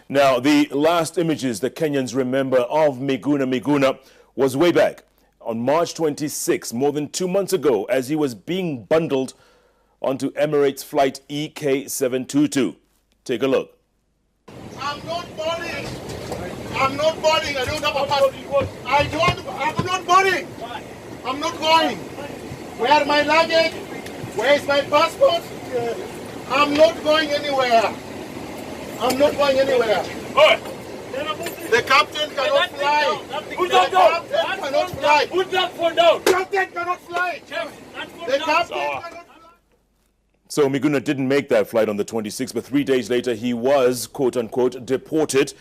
Now, the last images that Kenyans remember of Miguna was way back on March 26, more than 2 months ago, as he was being bundled onto Emirates flight EK722. Take a look. I'm not boarding. I'm not boarding. I don't have a passport. I'm not boarding. I'm not going. Where my luggage? Where is my passport? I'm not going anywhere. I'm not going anywhere. The captain cannot fly. Put that down. The captain cannot fly. Put that phone down. The captain cannot fly. The captain cannot fly. So Miguna didn't make that flight on the 26th, but 3 days later he was, quote-unquote, deported.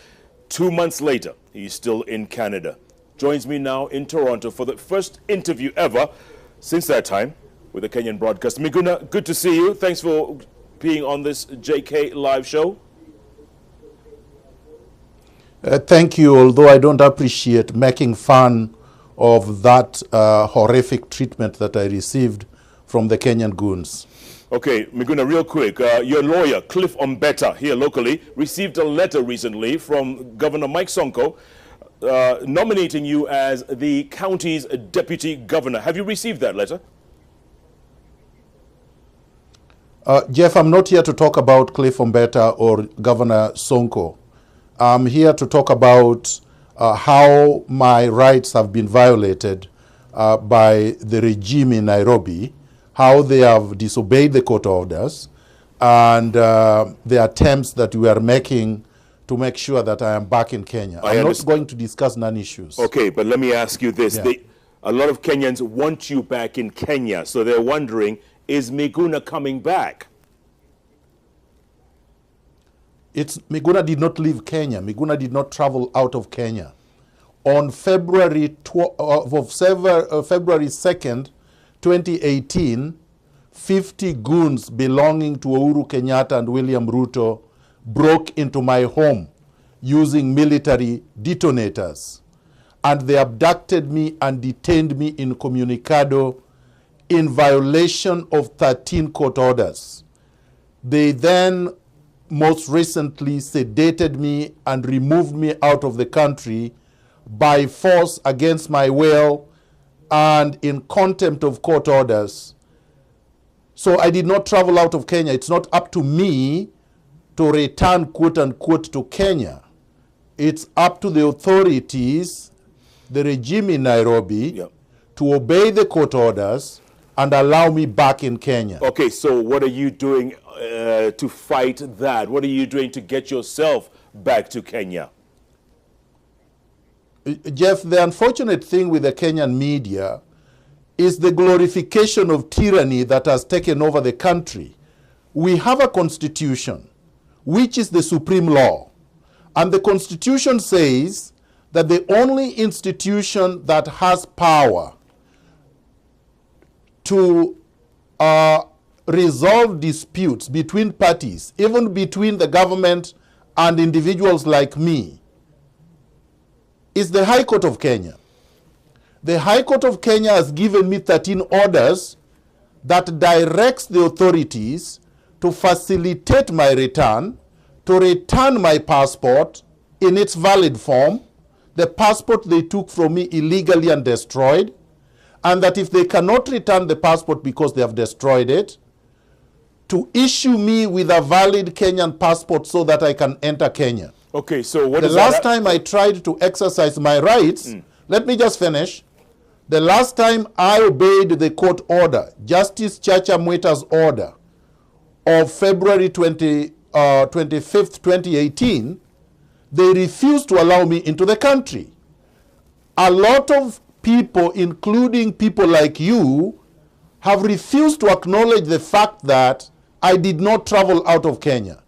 2 months later, he's still in Canada. Joins me now in Toronto for the first interview ever since that time with the Kenyan broadcaster. Miguna, good to see you. Thanks for being on this JK live show. Thank you, although I don't appreciate making fun of that horrific treatment that I received from the Kenyan goons. Okay, Miguna, real quick, your lawyer, Cliff Ombeta, here locally, received a letter recently from Governor Mike Sonko nominating you as the county's deputy governor. Have you received that letter? Jeff, I'm not here to talk about Cliff Ombeta or Governor Sonko. I'm here to talk about how my rights have been violated by the regime in Nairobi, how they have disobeyed the court orders, and the attempts that we are making to make sure that I am back in Kenya. I'm not going to discuss non-issues. Okay, but let me ask you this. Yeah. A lot of Kenyans want you back in Kenya, so they're wondering, is Miguna coming back? Miguna did not leave Kenya. Miguna did not travel out of Kenya. On February 2nd, 2018, 50 goons belonging to Uhuru Kenyatta and William Ruto broke into my home using military detonators. And they abducted me and detained me in Comunicado in violation of 13 court orders. They then most recently sedated me and removed me out of the country by force against my will and in contempt of court orders. So I did not travel out of Kenya. It's not up to me to return, quote unquote, to Kenya. It's up to the authorities, the regime in Nairobi, to obey the court orders and allow me back in Kenya. Okay, so what are you doing to fight that? What are you doing to get yourself back to Kenya? Jeff, the unfortunate thing with the Kenyan media is the glorification of tyranny that has taken over the country. We have a constitution, which is the supreme law. And the constitution says that the only institution that has power to resolve disputes between parties, even between the government and individuals like me, is the High Court of Kenya. The High Court of Kenya has given me 13 orders that directs the authorities to facilitate my return, to return my passport in its valid form, the passport they took from me illegally and destroyed, and that if they cannot return the passport because they have destroyed it, to issue me with a valid Kenyan passport so that I can enter Kenya. Okay, so what the last time I tried to exercise my rights, let me just finish. The last time I obeyed the court order, Justice Chacha Mwita's order of February 25th, 2018, they refused to allow me into the country. A lot of people, including people like you, have refused to acknowledge the fact that I did not travel out of Kenya.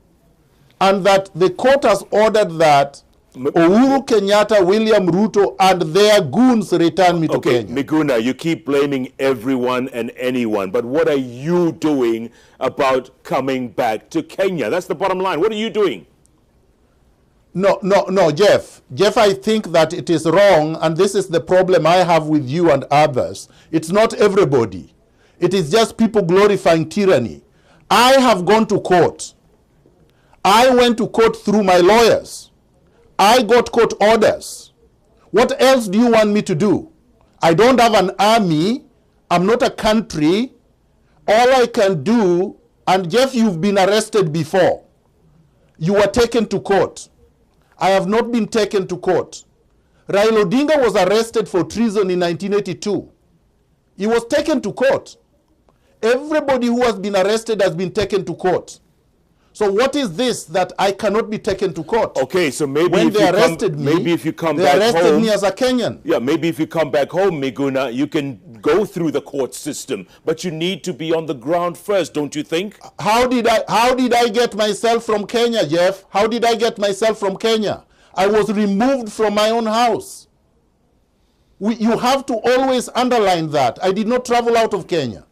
And that the court has ordered that Uhuru Kenyatta, William Ruto, and their goons return me to Kenya. Miguna, you keep blaming everyone and anyone, but what are you doing about coming back to Kenya? That's the bottom line. What are you doing? No, Jeff. Jeff, I think that it is wrong, and this is the problem I have with you and others. It's not everybody. It is just people glorifying tyranny. I have gone to court. I went to court through my lawyers. I got court orders. What else do you want me to do? I don't have an army. I'm not a country. All I can do, and Jeff, you've been arrested before. You were taken to court. I have not been taken to court. Raila Odinga was arrested for treason in 1982. He was taken to court. Everybody who has been arrested has been taken to court. So what is this that I cannot be taken to court? Okay, so maybe when if they arrested me, maybe if you come they back arrested home, me as a Kenyan. yeah, maybe if you come back home, Miguna, you can go through the court system, but you need to be on the ground first, don't you think? How did I get myself from Kenya, Jeff? How did I get myself from Kenya? I was removed from my own house. You have to always underline that. I did not travel out of Kenya.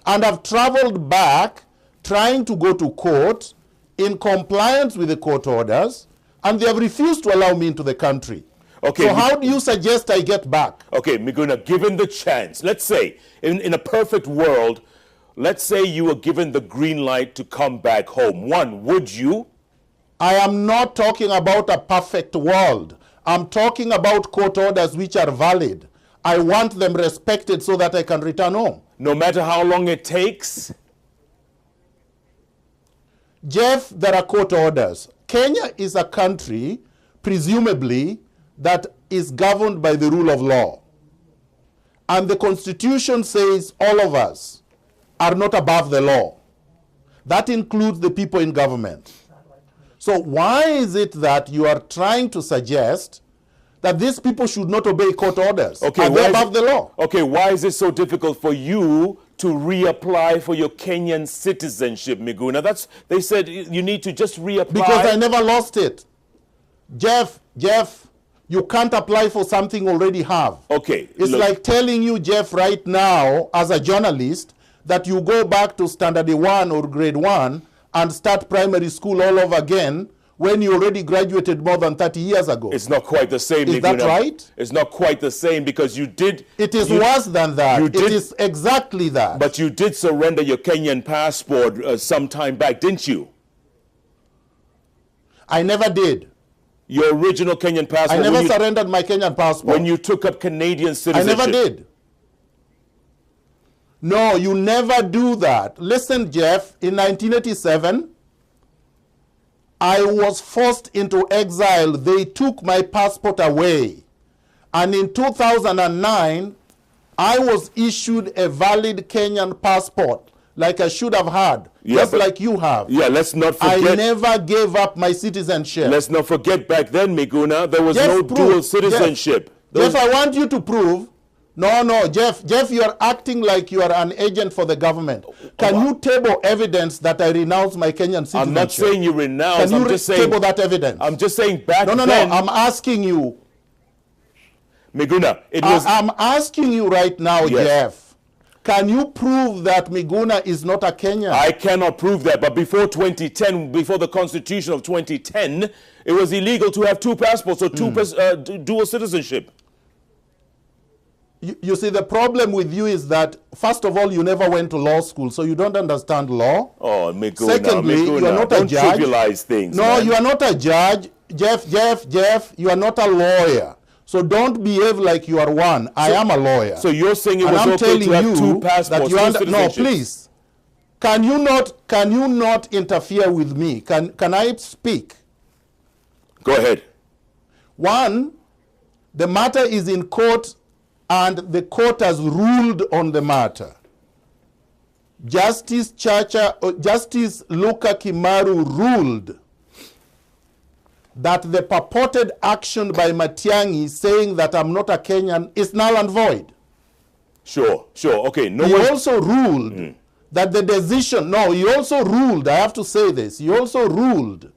And I've traveled back trying to go to court in compliance with the court orders, and they have refused to allow me into the country. Okay. So how do you suggest I get back? Okay, Miguna, given the chance, let's say, in a perfect world, let's say you were given the green light to come back home. One, would you? I am not talking about a perfect world. I'm talking about court orders which are valid. I want them respected so that I can return home. No matter how long it takes? Jeff, there are court orders. Kenya is a country, presumably, that is governed by the rule of law. And the Constitution says all of us are not above the law. That includes the people in government. So why is it that you are trying to suggest that these people should not obey court orders? Okay, are they above the law? Okay, why is it so difficult for you to reapply for your Kenyan citizenship, Miguna? They said you need to just reapply. Because I never lost it. Jeff, you can't apply for something you already have. Okay. It's like telling you, Jeff, right now, as a journalist, that you go back to standard 1 or grade 1 and start primary school all over again when you already graduated more than 30 years ago. It's not quite the same, Is Miguna. that right? It's not quite the same because you did... It is worse than that. It is exactly that. But you did surrender your Kenyan passport some time back, didn't you? I never did. Your original Kenyan passport... I never surrendered my Kenyan passport. When you took up Canadian citizenship. I never did. No, you never do that. Listen, Jeff, in 1987, I was forced into exile. They took my passport away. And in 2009, I was issued a valid Kenyan passport, like I should have had, just like you have. Yeah, let's not forget. I never gave up my citizenship. Let's not forget back then, Miguna, there was no dual citizenship. Jeff, I want you to prove. No, Jeff, you are acting like you are an agent for the government. Can you table evidence that I renounce my Kenyan citizenship? I'm not saying you renounce. Can you table that evidence? I'm just saying back then. No, I'm asking you. Miguna, I'm asking you right now, yes. Jeff. Can you prove that Miguna is not a Kenyan? I cannot prove that, but before 2010, before the Constitution of 2010, it was illegal to have two passports or dual citizenship. You see, the problem with you is that, first of all, you never went to law school, so you don't understand law. Oh, Miguna, Secondly, you are not a judge. Don't trivialize things, No, man. you are not a judge. Jeff, you are not a lawyer. So don't behave like you are one. I am a lawyer. So you're saying it and was I'm okay telling to have you two passports, that no, please. Can you not interfere with me? Can I speak? Go ahead. One, the matter is in court and the court has ruled on the matter. Justice Luka Kimaru ruled that the purported action by Matiang'i saying that I'm not a Kenyan is null and void. Sure. Okay. He also ruled that the decision, he also ruled, I have to say this, he also ruled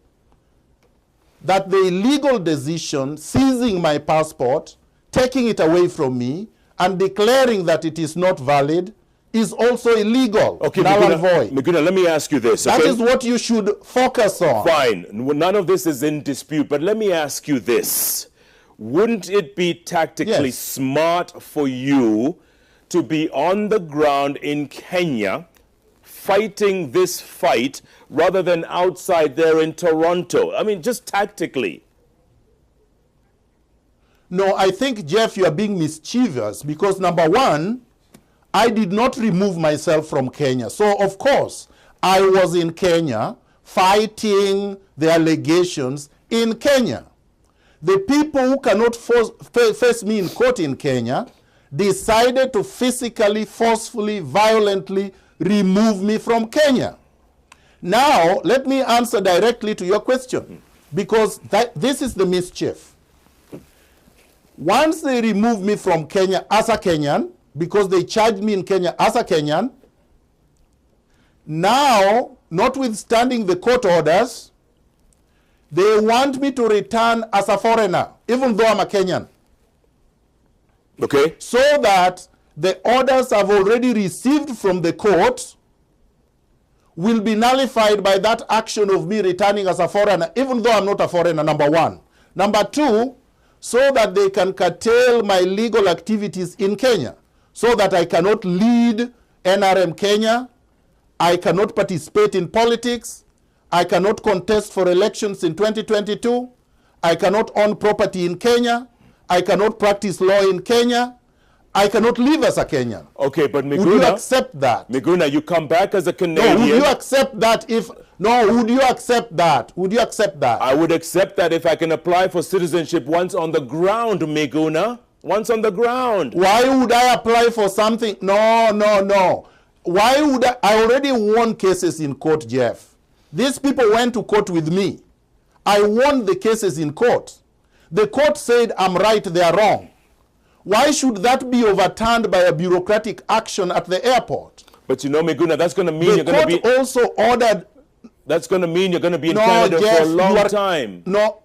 that the illegal decision seizing my passport, taking it away from me, and declaring that it is not valid is also illegal, okay, null and void. Miguna, let me ask you this. Okay? That is what you should focus on. Fine. None of this is in dispute, but let me ask you this. Wouldn't it be tactically smart for you to be on the ground in Kenya fighting this fight rather than outside there in Toronto? I mean, just tactically. No, I think, Jeff, you are being mischievous because, number one, I did not remove myself from Kenya. So, of course, I was in Kenya fighting the allegations in Kenya. The people who cannot face me in court in Kenya decided to physically, forcefully, violently remove me from Kenya. Now, let me answer directly to your question, because this is the mischief. Once they remove me from Kenya as a Kenyan, because they charged me in Kenya as a Kenyan, now, notwithstanding the court orders, they want me to return as a foreigner, even though I'm a Kenyan. Okay. So that the orders I've already received from the court will be nullified by that action of me returning as a foreigner, even though I'm not a foreigner, number one. Number two, so that they can curtail my legal activities in Kenya, so that I cannot lead NRM Kenya, I cannot participate in politics, I cannot contest for elections in 2022, I cannot own property in Kenya, I cannot practice law in Kenya, I cannot live as a Kenyan. Okay, but Miguna... Would you accept that? Miguna, you come back as a Canadian... No, would you accept that if... No, would you accept that? Would you accept that? I would accept that if I can apply for citizenship once on the ground, Miguna. Once on the ground. Why would I apply for something? No. Why would I already won cases in court, Jeff. These people went to court with me. I won the cases in court. The court said I'm right, they are wrong. Why should that be overturned by a bureaucratic action at the airport? But you know, Miguna, that's going to mean you're going to be... The court also ordered... That's going to mean you're going to be in Canada Jeff, for a long time. No,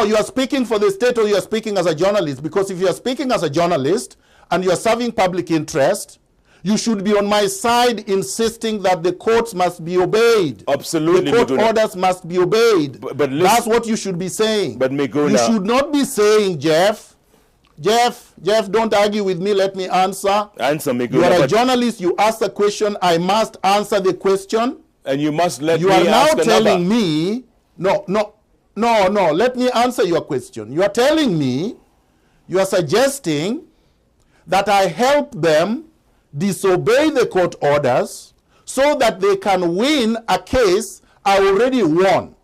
you are speaking for the state or you are speaking as a journalist. Because if you are speaking as a journalist and you are serving public interest, you should be on my side insisting that the courts must be obeyed. Absolutely, the court Miguna. orders must be obeyed. But listen, that's what you should be saying. But Miguna... You should not be saying, Jeff, don't argue with me, let me answer. Answer, Miguna. You are a journalist, you ask a question, I must answer the question. And you must let me ask another. You are now telling me, no, let me answer your question. You are telling me, you are suggesting that I help them disobey the court orders so that they can win a case I already won.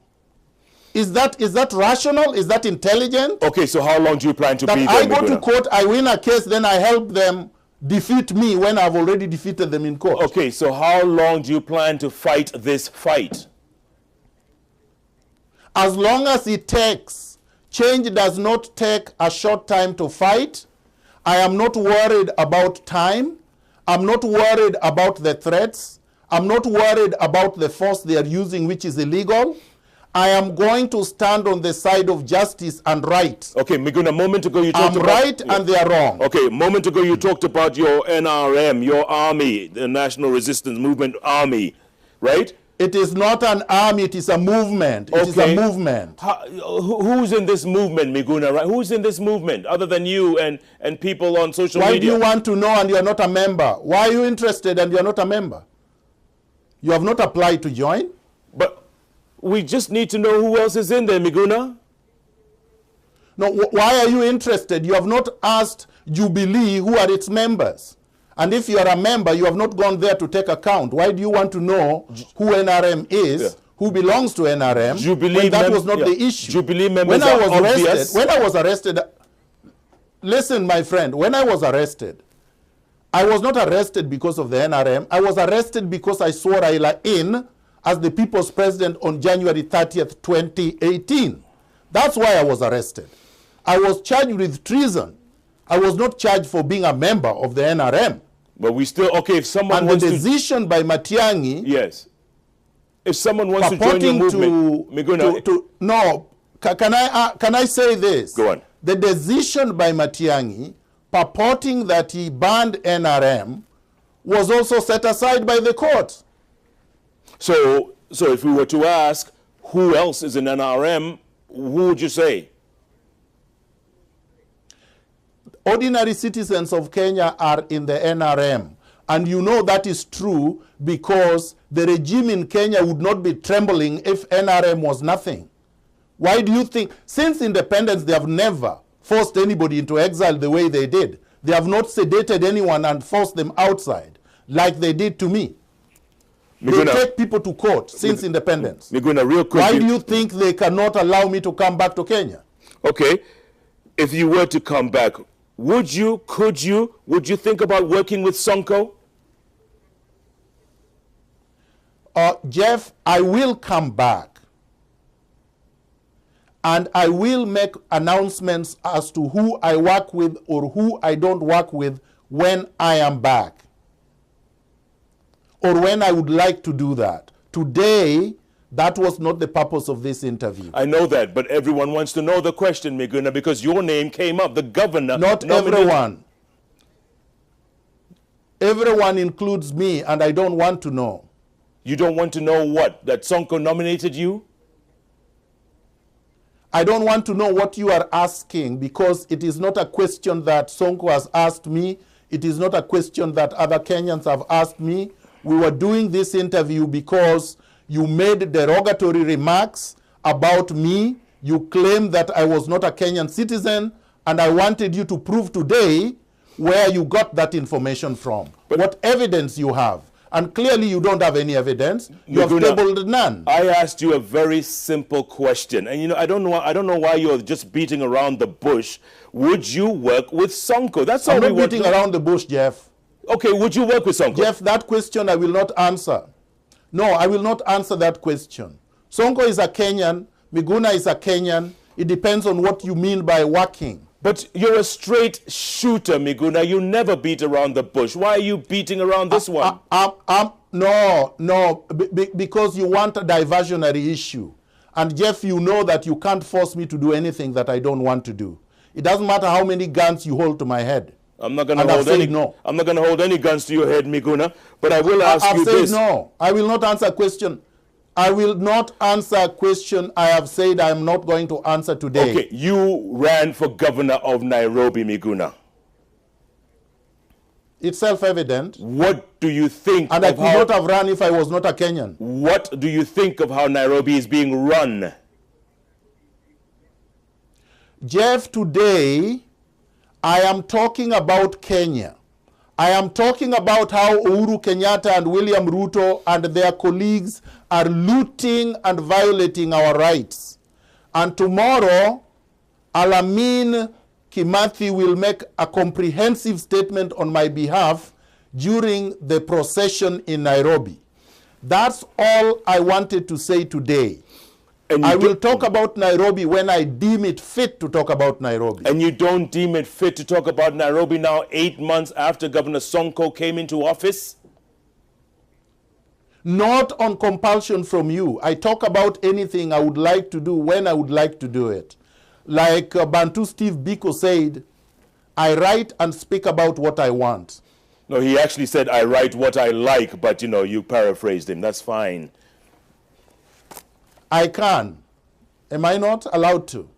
Is that rational? Is that intelligent? Okay, so how long do you plan to be there, I go Miguna? to court, I win a case, then I help them defeat me when I've already defeated them in court. Okay, so how long do you plan to fight this fight? As long as it takes. Change does not take a short time to fight. I am not worried about time. I'm not worried about the threats. I'm not worried about the force they are using, which is illegal. I am going to stand on the side of justice and right. Okay, Miguna, a moment ago you talked I'm about... right and they are wrong. Okay, a moment ago you talked about your NRM, your army, the National Resistance Movement Army, right? It is not an army, it is a movement. It is a movement. Who's in this movement, Miguna, right? Who's in this movement other than you and people on social media? Why do you want to know and you are not a member? Why are you interested and you are not a member? You have not applied to join? But we just need to know who else is in there, Miguna. No, why are you interested? You have not asked Jubilee who are its members. And if you are a member, you have not gone there to take account. Why do you want to know who NRM is, who belongs to NRM, Jubilee when that was not the issue? Jubilee members When I was arrested, listen, my friend, when I was arrested, I was not arrested because of the NRM. I was arrested because I swore Raila in as the people's president on January 30th, 2018. That's why I was arrested. I was charged with treason. I was not charged for being a member of the NRM. But we still, okay, if someone and wants the decision by Matiang'i... Yes. If someone wants to join your movement, Miguna... No, can I say this? Go on. The decision by Matiang'i purporting that he banned NRM was also set aside by the court. So if we were to ask who else is in NRM, who would you say? Ordinary citizens of Kenya are in the NRM. And you know that is true because the regime in Kenya would not be trembling if NRM was nothing. Why do you think, since independence, they have never forced anybody into exile the way they did. They have not sedated anyone and forced them outside like they did to me. Miguna, they take people to court since independence. Miguna, real quick. Why do you think they cannot allow me to come back to Kenya? Okay. If you were to come back, would you think about working with Sonko? Jeff, I will come back. And I will make announcements as to who I work with or who I don't work with when I am back. Or when I would like to do that. Today, that was not the purpose of this interview. I know that, but everyone wants to know the question, Miguna, because your name came up. The governor... Not everyone. Everyone includes me, and I don't want to know. You don't want to know what? That Sonko nominated you? I don't want to know what you are asking because it is not a question that Sonko has asked me. It is not a question that other Kenyans have asked me. We were doing this interview because you made derogatory remarks about me. You claimed that I was not a Kenyan citizen, and I wanted you to prove today where you got that information from. But what evidence you have. And clearly you don't have any evidence. You have tabled none. I asked you a very simple question. And you know, I don't know why you're just beating around the bush. Would you work with Sonko? That's all I'm not beating around the bush, Jeff. Okay, would you work with Sonko? Jeff, that question I will not answer. No, I will not answer that question. Sonko is a Kenyan. Miguna is a Kenyan. It depends on what you mean by working. But you're a straight shooter, Miguna. You never beat around the bush. Why are you beating around this one? No, because you want a diversionary issue. And Jeff, you know that you can't force me to do anything that I don't want to do. It doesn't matter how many guns you hold to my head. I'm not going to hold any. No. I'm not going to hold any guns to your head, Miguna. But I will ask you this. No. I will not answer a question. I will not answer a question I have said I am not going to answer today. Okay, you ran for governor of Nairobi, Miguna. It's self-evident. What do you think And I could not have run if I was not a Kenyan. What do you think of how Nairobi is being run? Jeff, today I am talking about Kenya. I am talking about how Uhuru Kenyatta and William Ruto and their colleagues are looting and violating our rights. And tomorrow, Alamin Kimathi will make a comprehensive statement on my behalf during the procession in Nairobi. That's all I wanted to say today. And I will talk about Nairobi when I deem it fit to talk about Nairobi. And you don't deem it fit to talk about Nairobi now 8 months after Governor Sonko came into office? Not on compulsion from you. I talk about anything I would like to do when I would like to do it. Like Bantu Steve Biko said, I write and speak about what I want. No, he actually said, I write what I like, but, you know, you paraphrased him. That's fine. I can. Am I not allowed to?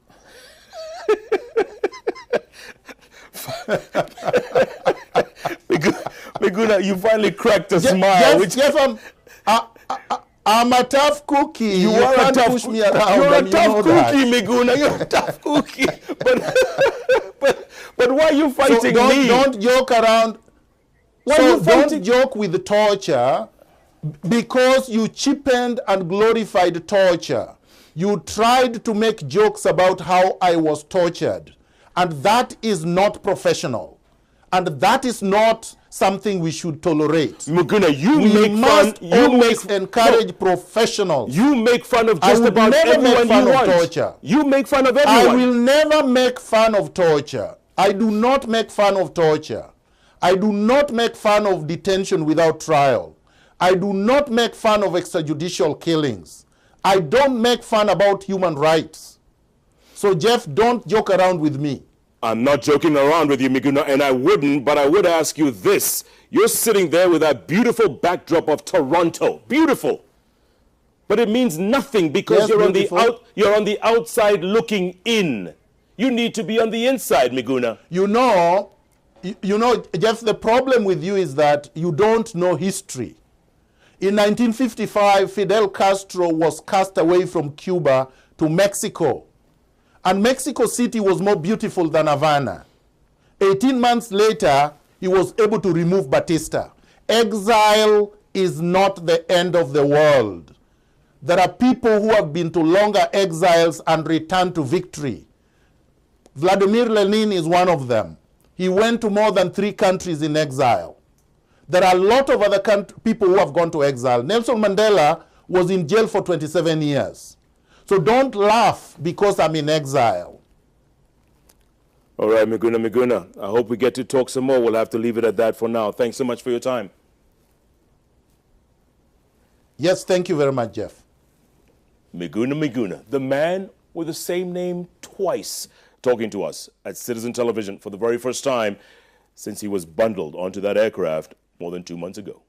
Miguna, you finally cracked a smile. Jeff, I'm a tough cookie. You are can't a tough push me around. You're a tough cookie, Miguna. You're a tough cookie. But why are you fighting me? Don't joke around. Don't joke with torture. Because you cheapened and glorified torture. You tried to make jokes about how I was tortured. And that is not professional. And that is not something we should tolerate. Miguna, we must always encourage professionals. You make fun of just about everyone you want. Torture. You make fun of everyone. I will never make fun of torture. I do not make fun of torture. I do not make fun of detention without trial. I do not make fun of extrajudicial killings. I don't make fun about human rights. So, Jeff, don't joke around with me. I'm not joking around with you, Miguna, and I wouldn't, but I would ask you this. You're sitting there with that beautiful backdrop of Toronto. Beautiful. But it means nothing because you're on the outside looking in. You need to be on the inside, Miguna. You know, You know, Jeff, the problem with you is that you don't know history. In 1955, Fidel Castro was cast away from Cuba to Mexico. And Mexico City was more beautiful than Havana. 18 months later, he was able to remove Batista. Exile is not the end of the world. There are people who have been to longer exiles and returned to victory. Vladimir Lenin is one of them. He went to more than 3 countries in exile. There are a lot of other people who have gone to exile. Nelson Mandela was in jail for 27 years. So don't laugh because I'm in exile. All right, Miguna. I hope we get to talk some more. We'll have to leave it at that for now. Thanks so much for your time. Yes, thank you very much, Jeff. Miguna, the man with the same name twice, talking to us at Citizen Television for the very first time since he was bundled onto that aircraft more than 2 months ago.